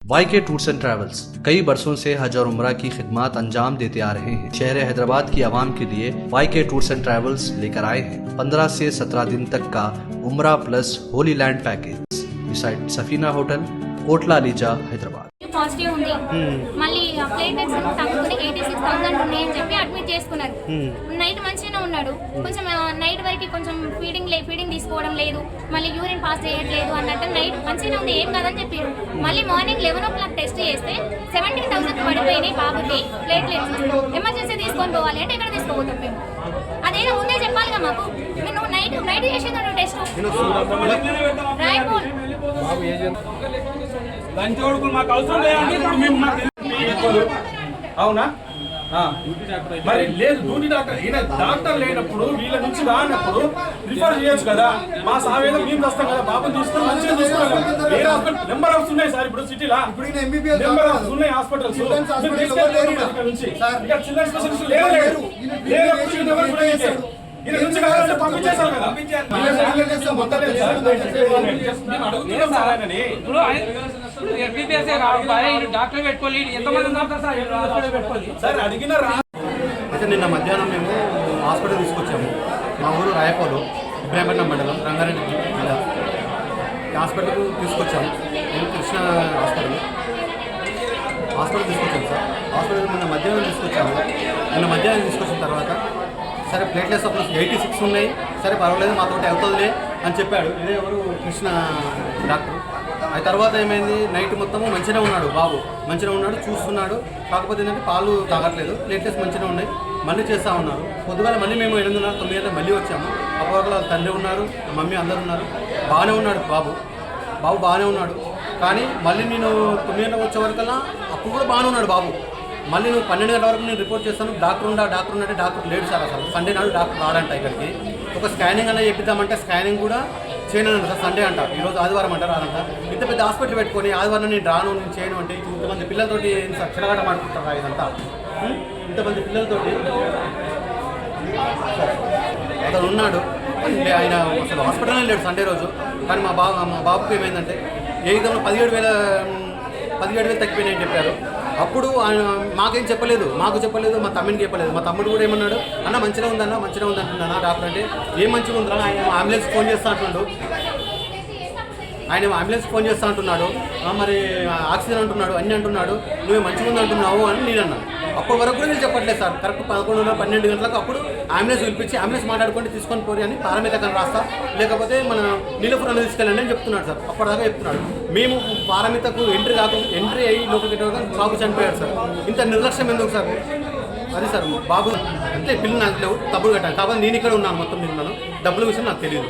YK tours and travels कई बरसों से हज और उम्रा की खिदमत अंजाम देते आ रहे हैं। शहर हैदराबाद की आवाम के लिए YK टूर्स एंड ट्रैवल्स लेकर आए हैं 15 से 17 दिन तक का उम्रा plus Holi land package beside Safina hotel, Kotla Lisa, Hyderabad. Positive ఉంది మళ్ళీ ప్లేటెట్స్ తగ్గుకుని 86,000 ఉన్నాయని చెప్పి అడ్మిట్ చేసుకున్నారు. నైట్ మంచిగానే ఉన్నాడు, కొంచెం నైట్ వరకు కొంచెం ఫీడింగ్ తీసుకోవడం లేదు, మళ్ళీ యూరిన్ పాస్ చేయట్లేదు అన్నట్టు నైట్ మంచిగానే ఉంది, ఏం కాదని చెప్పారు. మళ్ళీ మార్నింగ్ 11 o'clock టెస్ట్ చేస్తే 17,000 పడిపోయినాయి బాబుకి ప్లేట్లెట్స్. ఎమర్జెన్సీ తీసుకొని పోవాలి అంటే ఎక్కడ తీసుకోపోతాం మేము? అదేనా ముందే చెప్పాలిగా మాకు. నువ్వు నైట్ చేసేదాడు టెస్ట్ రాయపూర్ లంచ్ కొడుకులు మాకు అవసరం లేదండి. ఇప్పుడు మేము అవునా మరి లేదు డ్యూటీ డాక్టర్ ఈయన డాక్టర్ లేనప్పుడు వీళ్ళ నుంచి రానప్పుడు రిఫర్ చేయొచ్చు కదా. మా సావేదో మేము వస్తాం కదా, బాబుని తీసుకొని మంచిగా తీసుకున్నాం కదా. ఏ హాస్పిటల్ నెంబర్ ఆఫ్ ఉన్నాయి సార్ ఇప్పుడు సిటీలో, నెంబర్ ఆఫ్ ఉన్నాయి హాస్పిటల్స్ నుంచి. ఇక్కడ చిల్డ్రన్ స్పెషలిస్ట్ లేదు ఈయన నుంచి కావాలంటే పంపించేశారు కదా. డాక్టర్ పెట్టుకోవాలి, ఎంతమంది ఉన్నారు సార్ అడిగిన అయితే నిన్న మధ్యాహ్నం మేము హాస్పిటల్ తీసుకొచ్చాము. మా ఊరు రాయపోలు, ఇబ్రాహీంపట్నం మండలం, రంగారెడ్డి జిల్లా. హాస్పిటల్కు తీసుకొచ్చాము. నేను కృష్ణ హాస్పిటల్ తీసుకొచ్చాము సార్. హాస్పిటల్ నిన్న మధ్యాహ్నం తీసుకొచ్చాము. నిన్న మధ్యాహ్నం తీసుకొచ్చిన తర్వాత సరే ప్లేట్లెట్స్ అప్పుడు 86 ఉన్నాయి, సరే పర్వాలేదు మాతోటి అవుతుందిలే అని చెప్పాడు. ఇదే ఎవరు కృష్ణ డాక్టర్. ఆ తర్వాత ఏమైంది, నైట్ మొత్తము మంచిగా ఉన్నాడు బాబు, మంచిగా ఉన్నాడు, చూస్తున్నాడు. కాకపోతే ఏంటంటే పాలు తాగట్లేదు, ప్లేట్లెట్స్ మంచిగా ఉన్నాయి, మళ్ళీ చేస్తూ ఉన్నారు. పొద్దుగాల మళ్ళీ మేము 8:30, 9 మళ్ళీ వచ్చాము. అప్పుడు తండ్రి ఉన్నారు, మమ్మీ అందరు ఉన్నారు. బాగానే ఉన్నాడు బాబు బాగానే ఉన్నాడు. కానీ మళ్ళీ నేను 9 వచ్చే వరకల్లా అప్పుడు కూడా బాగానే ఉన్నాడు బాబు. మళ్ళీ నువ్వు 12 గంటల వరకు నేను రిపోర్ట్ చేస్తాను, డాక్టర్ ఉంటే డాక్టర్ లేడు సార్. అసలు సండే నాడు డాక్టర్ రాడంట ఇక్కడికి. ఒక స్కానింగ్ అన్న చెప్పిద్దామంటే స్కానింగ్ కూడా చేయను సార్. సండే అంట, ఈరోజు ఆదివారం అంట, రాదంట. ఇంత పెద్ద హాస్పిటల్ పెట్టుకొని ఆదివారం నేను రాను, నేను చేయను అంటే ఇంతమంది పిల్లలతోటి చెలగాట మాట్లాడుతుంటారా ఇదంతా? ఇంతమంది పిల్లలతోటి అతను ఉన్నాడు. ఆయన అసలు హాస్పిటల్లో లేడు సండే రోజు. కానీ మా బాబుకి ఏమైందంటే ఏ విధంగా 17,000 తగ్గిపోయినాయని చెప్పారు. అప్పుడు మాకేం చెప్పలేదు, మా తమ్ముడికి చెప్పలేదు. మా తమ్ముడు కూడా ఏమన్నాడు, అన్న మంచిగా ఉందంటున్నా డాక్టర్ అంటే. ఏం మంచిగా ఉందా, ఆయన అంబులెన్స్ ఫోన్ చేస్తా అంటున్నాడు. మరి ఆక్సిజన్ అంటున్నాడు, అన్నీ అంటున్నాడు, నువ్వే మంచిగా ఉందంటున్నావు అని నేను అన్నాను. అప్పటి వరకు కూడా నేను చెప్పట్లేదు సార్. కరెక్ట్ 11, 12 గంటలకు అప్పుడు అంబులెన్స్ పిలిపించి అంబులెన్స్ మాట్లాడుకుంటే తీసుకొని పోరి అని పారామితకం రాస్తా, లేకపోతే మన నీలపురాన్ని తీసుకెళ్ళండి అని చెప్తున్నాడు సార్. అప్పటిదాకా చెప్తున్నాడు. మేము పారామితకు ఎంట్రీ అయ్యి లోపలికి బాబు చనిపోయాడు సార్. ఇంత నిర్లక్ష్యం ఎందుకు సార్? అది సార్ బాబు అంటే పిల్లలు నాకు లేవు, డబ్బులు కట్టాను. కాబట్టి నేను ఇక్కడ ఉన్నాను, మొత్తం తిన్నాను. డబ్బుల విషయం నాకు తెలియదు.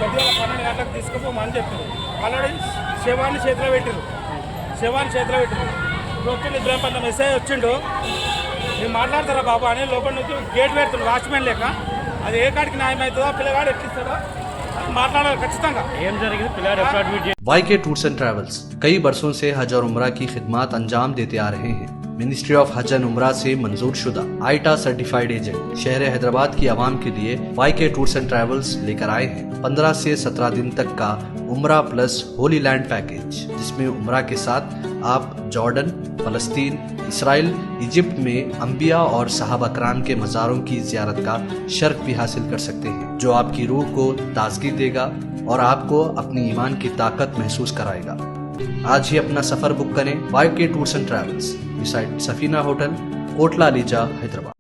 12 గంటలకు తీసుకుపోమని చెప్పారు. ఆల్రెడీ శవాన్ని చేతిలో పెట్టారు. ఇప్పుడు ఇబ్రాహీంపట్నం ఎస్ఐ వచ్చిండు, నేను మాట్లాడతారా బాబు అని లోపల నుంచి గేట్ పెడుతున్నాడు వాచ్మెన్ లేక. అది ఏ కాడికి న్యాయం అవుతుందో, పిల్లగాడు ఎట్టిస్తాడో మాట్లాడాలి ఖచ్చితంగా. ఏం జరిగింది పిల్లగాడు YK टूर्स एंड ट्रैवल्स कई बरसों से हज और उम्रा की खिदमत अंजाम देते आ रहे हैं। मिनिस्ट्री ऑफ हज एंड उम्रा से मंजूर शुदा आईटा सर्टिफाइड एजेंट शहर हैदराबाद की आवाम के लिए YK टूर्स एंड ट्रैवल्स लेकर आए हैं 15 से 17 दिन तक का उम्रा प्लस होली लैंड पैकेज, जिसमें उम्रा के साथ आप जॉर्डन, फलस्तीन, इसराइल, इजिप्ट में अंबिया और सहाबा कराम के मज़ारों की ज़ियारत का शर्फ भी हासिल कर सकते हैं, जो आपकी रूह को ताजगी देगा और आपको अपनी ईमान की ताकत महसूस कराएगा। आज ही अपना सफ़र बुक करें YK tours and travels beside Safina hotel, Kotla Lisa, Hyderabad.